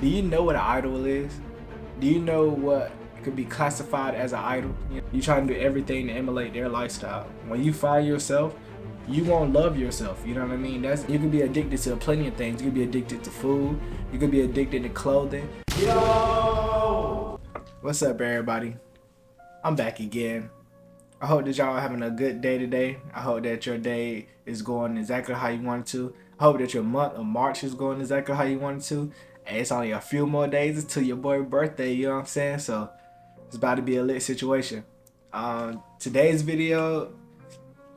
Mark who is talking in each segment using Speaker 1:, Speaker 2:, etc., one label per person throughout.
Speaker 1: Do you know what an idol is? Do you know what could be classified as an idol? You trying to do everything to emulate their lifestyle. When you find yourself, you won't love yourself. You know what I mean? You could be addicted to plenty of things. You could be addicted to food. You could be addicted to clothing. Yo! What's up, everybody? I'm back again. I hope that y'all are having a good day today. I hope that your day is going exactly how you want it to. I hope that your month of March is going exactly how you want it to. And it's only a few more days until your boy's birthday, you know what I'm saying? So it's about to be a lit situation. Today's video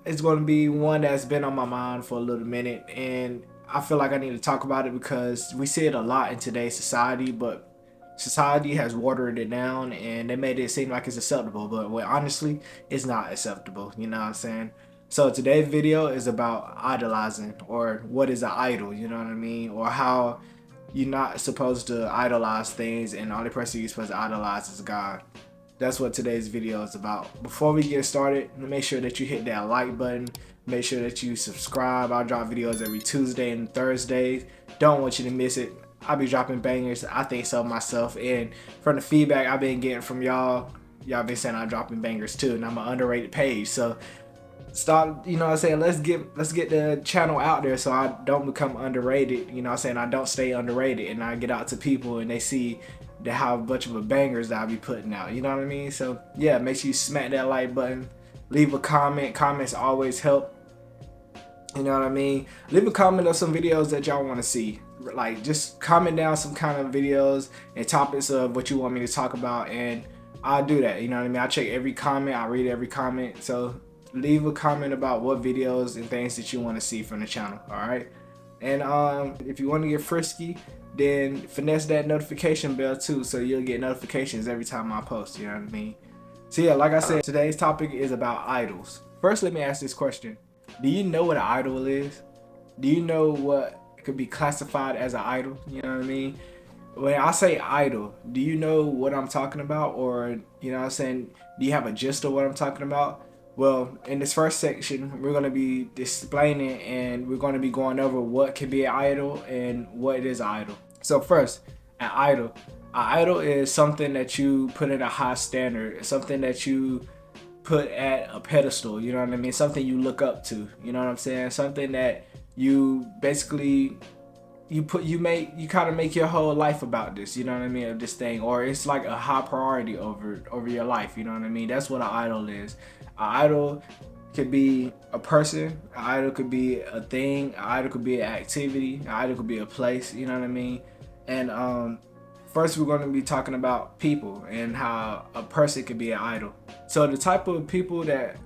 Speaker 1: is going to be one that's been on my mind for a little minute, and I feel like I need to talk about it because we see it a lot in today's society, but society has watered it down and they made it seem like it's acceptable, but well, honestly, it's not acceptable, you know what I'm saying? So today's video is about idolizing, or what is an idol, you know what I mean? Or how you're not supposed to idolize things and the only person you're supposed to idolize is God. That's what today's video is about. Before we get started, make sure that you hit that like button. Make sure that you subscribe. I drop videos every Tuesday and Thursdays. Don't want you to miss it. I'll be dropping bangers. I think so myself. And from the feedback I've been getting from y'all been saying I'm dropping bangers too, and I'm an underrated page. So start, you know what I'm saying, let's get the channel out there so I don't become underrated, you know what I'm saying, I don't stay underrated, and I get out to people and they see how much of a bangers that I be putting out, you know what I mean? So yeah, make sure you smack that like button, leave a comment. Comments always help, you know what I mean? Leave a comment of some videos that y'all want to see. Like, just comment down some kind of videos and topics of what you want me to talk about, and I'll do that, you know what I mean? I check every comment, I read every comment, so leave a comment about what videos and things that you want to see from the channel, all right? And if you want to get frisky, then finesse that notification bell too, so you'll get notifications every time I post, you know what I mean? So yeah, like I said, today's topic is about idols. First, let me ask this question. Do you know what an idol is? Do you know what could be classified as an idol? You know what I mean? When I say idol, do you know what I'm talking about? Or, you know what I'm saying, do you have a gist of what I'm talking about? Well, in this first section, we're going to be explaining and we're going to be going over what can be an idol and what is an idol. So first, an idol is something that you put in a high standard, something that you put at a pedestal, you know what I mean? Something you look up to, you know what I'm saying? Something that you basically you kind of make your whole life about this, you know what I mean, of this thing, or it's like a high priority over your life, you know what I mean? That's what an idol is. An idol could be a person, an idol could be a thing, an idol could be an activity, an idol could be a place, you know what I mean? And first we're going to be talking about people and how a person could be an idol. So the type of people that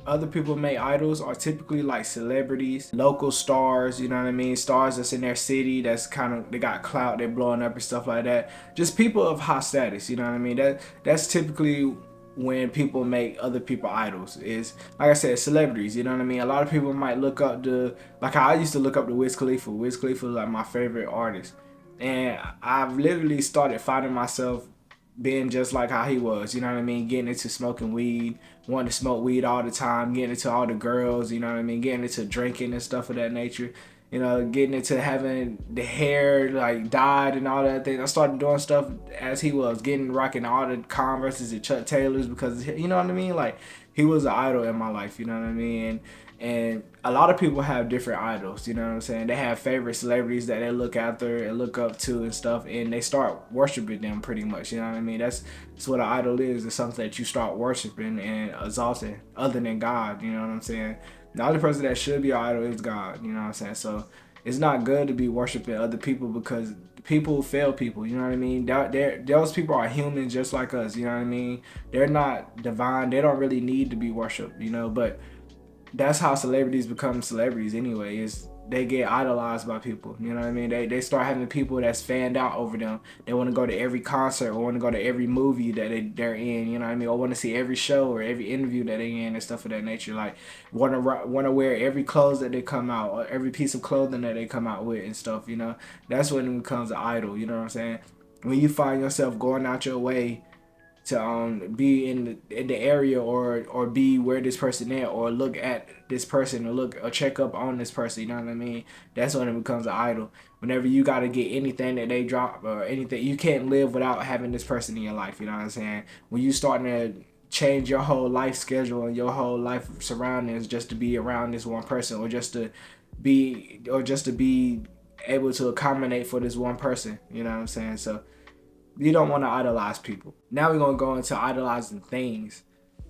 Speaker 1: other people make idols are typically like celebrities, local stars, you know what I mean? Stars that's in their city, that's kind of, they got clout, they're blowing up and stuff like that. Just people of high status, you know what I mean? That's typically when people make other people idols, is, like I said, celebrities, you know what I mean? A lot of people might look up to, like how I used to look up to Wiz Khalifa. Wiz Khalifa is like my favorite artist. And I've literally started finding myself being just like how he was, you know what I mean? Getting into smoking weed, wanting to smoke weed all the time, getting into all the girls, you know what I mean? Getting into drinking and stuff of that nature, you know, getting into having the hair like dyed and all that thing. I started doing stuff as he was, rocking all the Converses and Chuck Taylors because, you know what I mean? Like, he was an idol in my life, you know what I mean? And a lot of people have different idols, you know what I'm saying? They have favorite celebrities that they look after and look up to and stuff, and they start worshiping them pretty much, you know what I mean? That's what an idol is. It's something that you start worshiping and exalting other than God, you know what I'm saying? The only person that should be an idol is God, you know what I'm saying? So it's not good to be worshiping other people because people fail people, you know what I mean? Those people are human just like us, you know what I mean? They're not divine. They don't really need to be worshipped, you know, but that's how celebrities become celebrities anyway, is they get idolized by people, you know what I mean? They start having people that's fanned out over them. They want to go to every concert or want to go to every movie that they're in, you know what I mean? Or want to see every show or every interview that they're in and stuff of that nature. Like, want to wear every clothes that they come out, or every piece of clothing that they come out with and stuff, you know? That's when it becomes an idol, you know what I'm saying? When you find yourself going out your way be in the area or be where this person is, or look at this person, or check up on this person. You know what I mean? That's when it becomes an idol. Whenever you got to get anything that they drop or anything, you can't live without having this person in your life. You know what I'm saying? When you starting to change your whole life schedule and your whole life surroundings just to be around this one person, or just to be able to accommodate for this one person. You know what I'm saying? So you don't want to idolize people. Now we're going to go into idolizing things.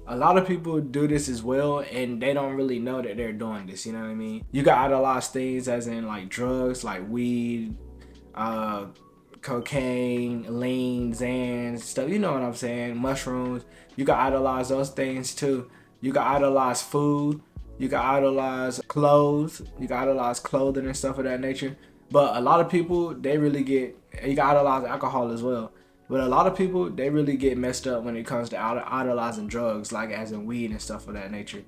Speaker 1: A lot of people do this as well, and they don't really know that they're doing this. You know what I mean? You can idolize things as in like drugs, like weed, cocaine, lean, Xans, stuff. You know what I'm saying? Mushrooms. You can idolize those things too. You can idolize food. You can idolize clothes. You can idolize clothing and stuff of that nature. But a lot of people, they really get, you can idolize alcohol as well. But a lot of people, they really get messed up when it comes to idolizing drugs, like as in weed and stuff of that nature.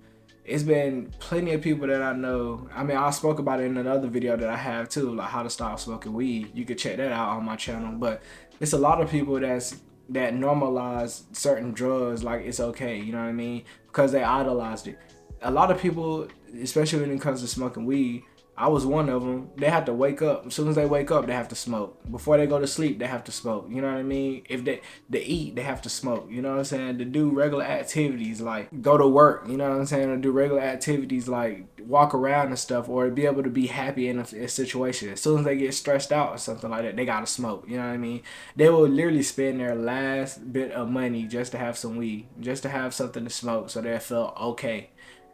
Speaker 1: It's been plenty of people that I know. I mean, I spoke about it in another video that I have too, like how to stop smoking weed. You can check that out on my channel. But it's a lot of people that normalize certain drugs like it's okay, you know what I mean? Because they idolized it. A lot of people, especially when it comes to smoking weed, I was one of them. They have to wake up. As soon as they wake up, they have to smoke. Before they go to sleep, they have to smoke. You know what I mean? If they eat, they have to smoke. You know what I'm saying? To do regular activities like go to work. You know what I'm saying? To do regular activities like walk around and stuff, or be able to be happy in a situation. As soon as they get stressed out or something like that, they gotta smoke. You know what I mean? They will literally spend their last bit of money just to have some weed, just to have something to smoke, so they feel okay.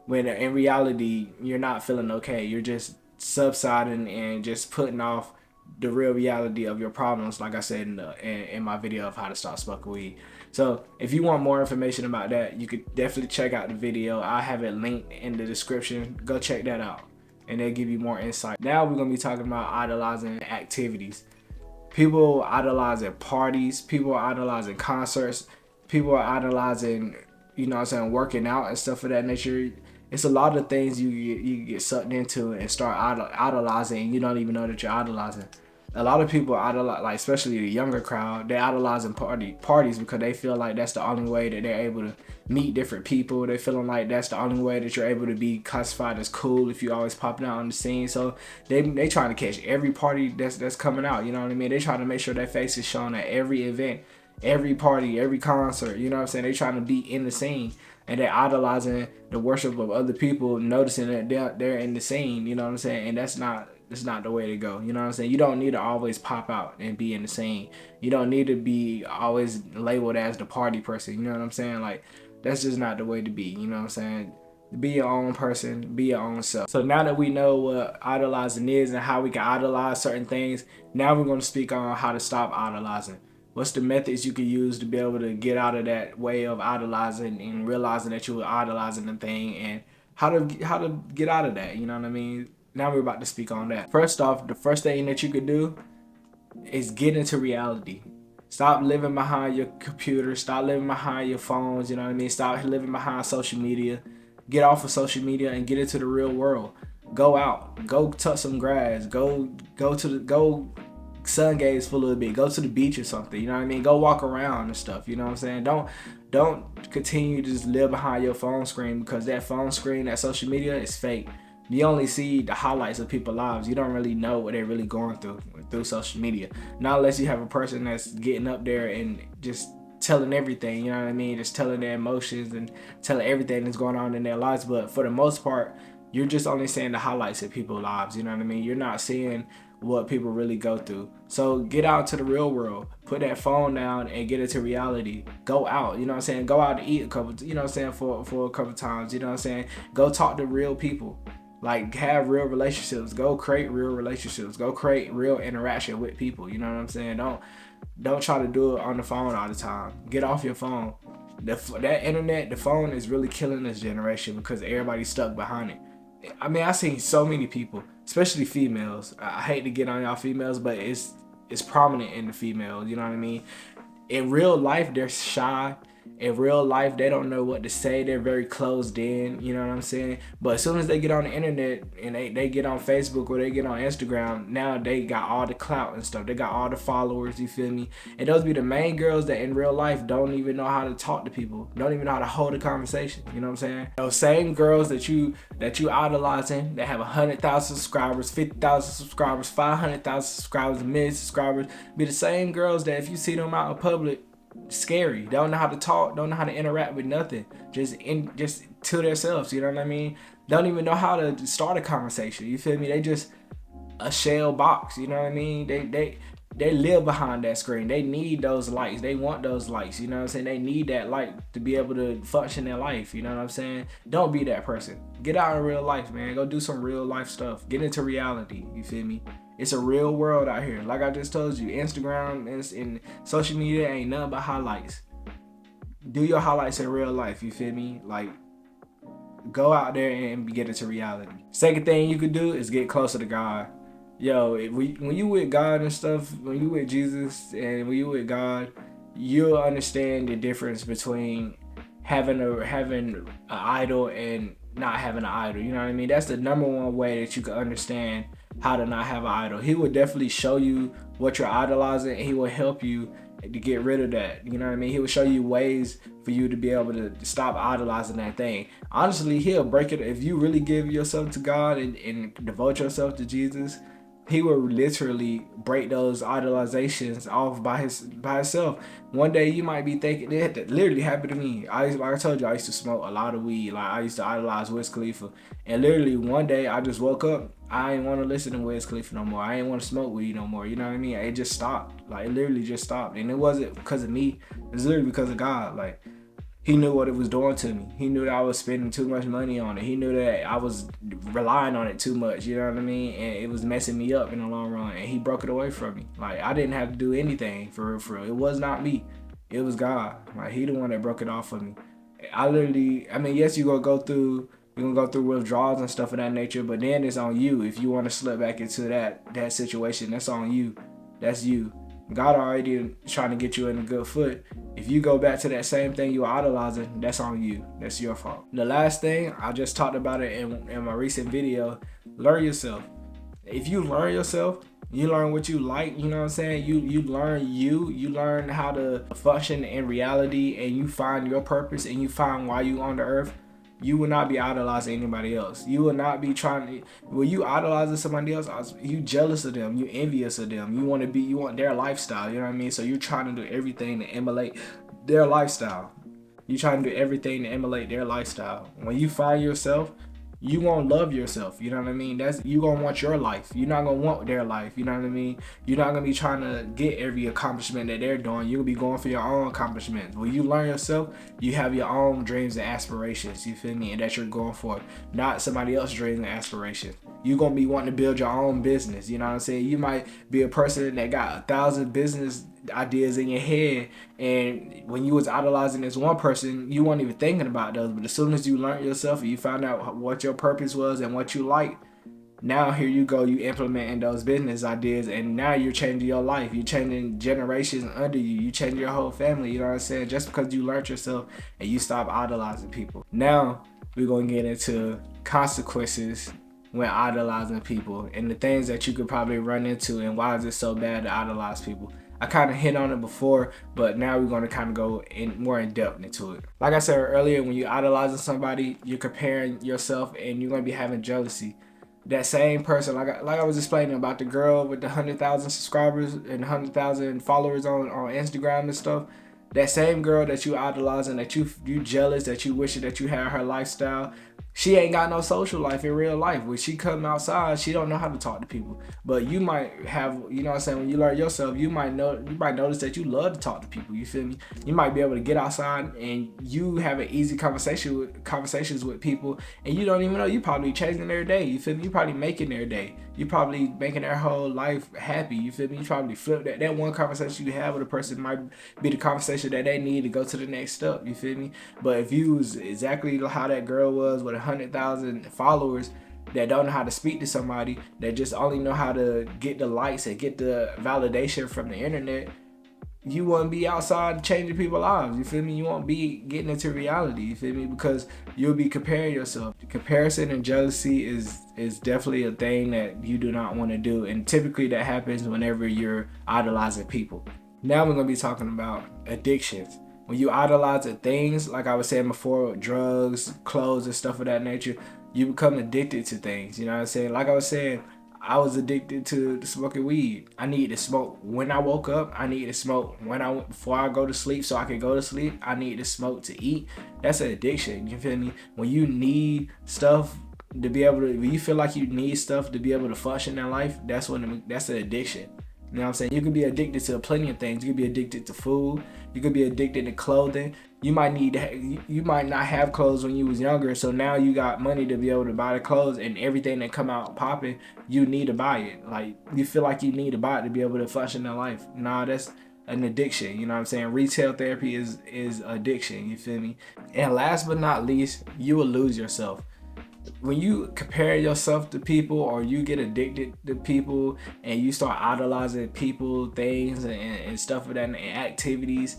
Speaker 1: When in reality, you're not feeling okay. You're just subsiding and just putting off the real reality of your problems, like I said in my video of how to stop smoking weed. So if you want more information about that, you could definitely check out the video. I have it linked in the description. Go check that out and they'll give you more insight. Now we're gonna be talking about idolizing activities. People idolizing parties, people are idolizing concerts, people are idolizing, you know what I'm saying, working out and stuff of that nature. It's a lot of things you get sucked into and start idolizing, and you don't even know that you're idolizing. A lot of people idolize, like especially the younger crowd, they idolizing parties because they feel like that's the only way that they're able to meet different people. They feeling like that's the only way that you're able to be classified as cool if you always popping out on the scene. So they trying to catch every party that's coming out. You know what I mean? They trying to make sure their face is shown at every event, every party, every concert. You know what I'm saying? They trying to be in the scene. And they're idolizing the worship of other people, noticing that they're in the scene, you know what I'm saying? And that's not the way to go, you know what I'm saying? You don't need to always pop out and be in the scene. You don't need to be always labeled as the party person, you know what I'm saying? Like, that's just not the way to be, you know what I'm saying? Be your own person, be your own self. So now that we know what idolizing is and how we can idolize certain things, now we're going to speak on how to stop idolizing. What's the methods you can use to be able to get out of that way of idolizing and realizing that you were idolizing the thing, and how to get out of that, you know what I mean? Now we're about to speak on that. First off, the first thing that you could do is get into reality. Stop living behind your computer, stop living behind your phones, you know what I mean? Stop living behind social media. Get off of social media and get into the real world. Go out, go touch some grass, go sun gaze for a little bit, go to the beach or something, you know what I mean? Go walk around and stuff, you know what I'm saying? Don't continue to just live behind your phone screen, because that phone screen, that social media is fake. You only see the highlights of people's lives. You don't really know what they're really going through social media. Not unless you have a person that's getting up there and just telling everything, you know what I mean? Just telling their emotions and telling everything that's going on in their lives. But for the most part, you're just only seeing the highlights of people's lives, you know what I mean? You're not seeing what people really go through. So get out to the real world. Put that phone down and get into reality. Go out, you know what I'm saying? Go out to eat a couple, you know what I'm saying, for a couple times, you know what I'm saying? Go talk to real people. Like, have real relationships. Go create real relationships. Go create real interaction with people, you know what I'm saying? Don't try to do it on the phone all the time. Get off your phone. That internet, the phone is really killing this generation because everybody's stuck behind it. I mean, I've seen so many people, especially females. I hate to get on y'all females, but it's prominent in the females, you know what I mean? In real life, they're shy. in real life, they don't know what to say. They're very closed in, you know what I'm saying? But as soon as they get on the internet and they get on Facebook or they get on Instagram, now they got all the clout and stuff. They got all the followers, you feel me? And those be the main girls that in real life don't even know how to talk to people, don't even know how to hold a conversation, you know what I'm saying? Those same girls that you idolizing, that have 100,000 subscribers, 50,000 subscribers, 500,000 subscribers, a million subscribers, be the same girls that if you see them out in public, scary, don't know how to talk, don't know how to interact with nothing, just to themselves, you know what I mean? Don't even know how to start a conversation, you feel me? They just a shell box, you know what I mean? They live behind that screen. They need those likes. They want those likes, you know what I'm saying? They need that like to be able to function in life, you know what I'm saying? Don't be that person. Get out in real life, man. Go do some real life stuff. Get into reality, you feel me? It's a real world out here. Like I just told you, Instagram and social media ain't nothing but highlights. Do your highlights in real life, you feel me? Like, go out there and get into reality. Second thing you could do is get closer to God. Yo, when you with God and stuff, when you with Jesus and when you with God, you'll understand the difference between having an idol and not having an idol. You know what I mean? That's the number one way that you can understand how to not have an idol. He will definitely show you what you're idolizing, and he will help you to get rid of that. You know what I mean? He will show you ways for you to be able to stop idolizing that thing. Honestly, he'll break it. If you really give yourself to God and devote yourself to Jesus, he will literally break those idolizations off by himself. One day you might be thinking, it literally happened to me. Like I told you, I used to smoke a lot of weed. Like I used to idolize Wiz Khalifa. And literally one day I just woke up, I ain't want to listen to Wiz Khalifa no more. I ain't want to smoke weed no more. You know what I mean? It just stopped. Like it literally just stopped. And it wasn't because of me. It was literally because of God. Like, he knew what it was doing to me. He knew that I was spending too much money on it. He knew that I was relying on it too much, you know what I mean? And it was messing me up in the long run. And he broke it away from me. Like, I didn't have to do anything for real. It was not me. It was God. Like, he the one that broke it off for me. Yes, you're gonna go through withdrawals and stuff of that nature, but then it's on you. If you want to slip back into that situation, that's on you. That's you. God already trying to get you in a good foot. If you go back to that same thing you were idolizing, that's on you. That's your fault. The last thing, I just talked about it in my recent video, learn yourself. If you learn yourself, you learn what you like, you know what I'm saying? You learn how to function in reality, and you find your purpose and you find why you on the earth. You will not be idolizing anybody else. You will not be when you idolizing somebody else, you jealous of them, you envious of them. You want their lifestyle, you know what I mean? So you're trying to do everything to emulate their lifestyle. You're trying to do everything to emulate their lifestyle. When you find yourself, you won't love yourself, you know what I mean? You gonna want your life. You're not gonna want their life, you know what I mean? You're not gonna be trying to get every accomplishment that they're doing. You'll be going for your own accomplishments. When you learn yourself, you have your own dreams and aspirations, you feel me? And that you're going for, not somebody else's dreams and aspirations. You're gonna be wanting to build your own business, you know what I'm saying? You might be a person that got 1,000 business ideas in your head, and when you was idolizing this one person, you weren't even thinking about those. But as soon as you learned yourself and you found out what your purpose was and what you like, now here you go, you implementing those business ideas, and now you're changing your life. You're changing generations under you. You changing your whole family, you know what I'm saying? Just because you learned yourself and you stop idolizing people. Now we're gonna get into consequences when idolizing people and the things that you could probably run into, and why is it so bad to idolize people. I kind of hit on it before, but now we're going to kind of go more in depth into it. Like I said earlier, when you're idolizing somebody, you're comparing yourself, and you're going to be having jealousy. That same person, like I was explaining about the girl with the 100,000 subscribers and 100,000 followers on Instagram and stuff, that same girl that you idolizing, that you jealous, that you wish that you had her lifestyle, she ain't got no social life in real life. When she come outside, she don't know how to talk to people. But you might have, you know what I'm saying, when you learn yourself, you might notice that you love to talk to people, you feel me? You might be able to get outside and you have an easy conversations with people, and you don't even know, you probably changing their day, you feel me? You probably making their day. You probably making their whole life happy, you feel me? You probably flip that one conversation you have with a person might be the conversation that they need to go to the next step, you feel me? But if you was exactly how that girl was with 100,000 followers that don't know how to speak to somebody, that just only know how to get the likes and get the validation from the internet, you won't be outside changing people's lives. You feel me? You won't be getting into reality. You feel me? Because you'll be comparing yourself. Comparison and jealousy is definitely a thing that you do not want to do, and typically that happens whenever you're idolizing people. Now we're gonna be talking about addictions. When you idolize things, like I was saying before, drugs, clothes, and stuff of that nature, you become addicted to things. You know what I'm saying? Like I was saying, I was addicted to smoking weed. I needed to smoke when I woke up. I needed to smoke before I go to sleep so I could go to sleep. I needed to smoke to eat. That's an addiction. You feel me? When you need stuff to be able to, when you feel like you need stuff to be able to function in life, that's an addiction. You know what I'm saying? You could be addicted to plenty of things. You could be addicted to food. You could be addicted to clothing. You might not have clothes when you was younger, so now you got money to be able to buy the clothes, and everything that come out popping, you need to buy it. Like, you feel like you need to buy it to be able to function in life. Nah, that's an addiction. You know what I'm saying? Retail therapy is addiction. You feel me? And last but not least, you will lose yourself. When you compare yourself to people, or you get addicted to people and you start idolizing people, things, and stuff of that, and activities,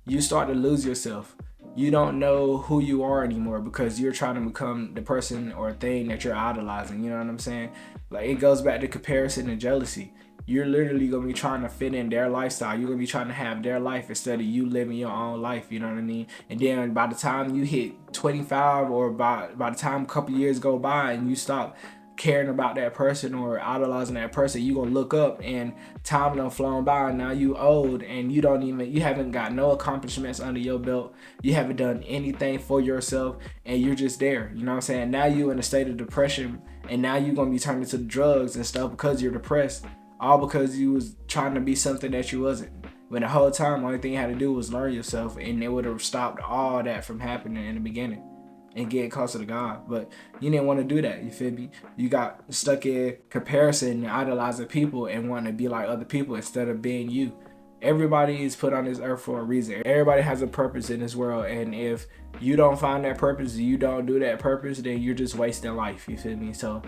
Speaker 1: you start to lose yourself. You don't know who you are anymore because you're trying to become the person or thing that you're idolizing. You know what I'm saying? Like, it goes back to comparison and jealousy. You're literally gonna be trying to fit in their lifestyle. You're gonna be trying to have their life instead of you living your own life. You know what I mean? And then by the time you hit 25, or by the time a couple years go by and you stop caring about that person or idolizing that person, you gonna look up and time done flown by, and now you old and you haven't got no accomplishments under your belt. You haven't done anything for yourself, and you're just there. You know what I'm saying? Now you in a state of depression, and now you're gonna be turning to drugs and stuff because you're depressed. All because you was trying to be something that you wasn't. When the whole time, the only thing you had to do was learn yourself, and it would have stopped all that from happening in the beginning and getting closer to God. But you didn't want to do that. You feel me? You got stuck in comparison and idolizing people and wanting to be like other people instead of being you. Everybody is put on this earth for a reason. Everybody has a purpose in this world, and if you don't find that purpose, you don't do that purpose, then you're just wasting life. You feel me? So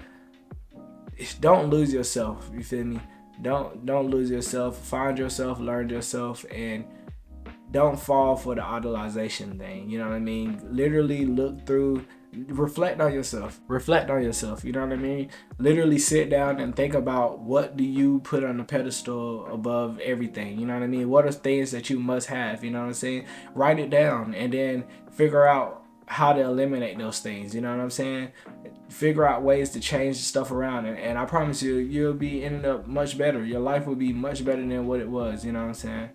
Speaker 1: don't lose yourself. You feel me? Don't lose yourself. Find yourself, learn yourself, and don't fall for the idolization thing. You know what I mean? Literally look through, reflect on yourself. You know what I mean? Literally sit down and think about, what do you put on a pedestal above everything? You know what I mean? What are things that you must have? You know what I'm saying? Write it down and then figure out how to eliminate those things. You know what I'm saying? Figure out ways to change stuff around, and I promise you, you'll be ending up much better. Your life will be much better than what it was. You know what I'm saying?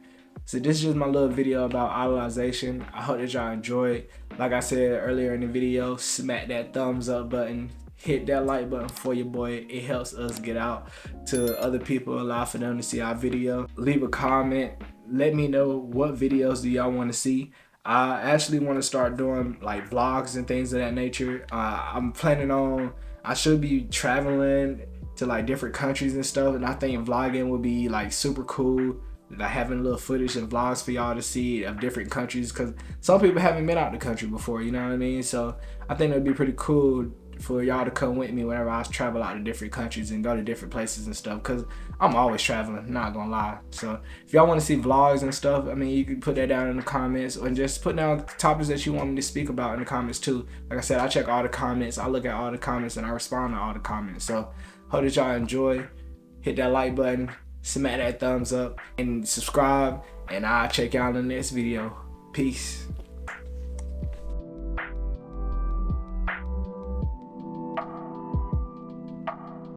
Speaker 1: So this is just my little video about idolization. I hope that y'all enjoyed. Like I said earlier in the video, smack that thumbs up button, hit that like button for your boy. It helps us get out to other people, allow for them to see our video. Leave a comment, let me know what videos do y'all want to see. I actually want to start doing like vlogs and things of that nature. I'm planning on, I should be traveling to like different countries and stuff, and I think vlogging would be like super cool. Like having a little footage and vlogs for y'all to see of different countries, because some people haven't been out the country before, you know what I mean? So I think it would be pretty cool for y'all to come with me whenever I travel out to different countries and go to different places and stuff, because I'm always traveling, not gonna lie. So if y'all want to see vlogs and stuff, I mean, you can put that down in the comments, or just put down topics that you want me to speak about in the comments too. Like I said, I check all the comments, I look at all the comments, and I respond to all the comments. So hope that y'all enjoy. Hit that like button, smack that thumbs up, and subscribe, and I'll check y'all in the next video. Peace.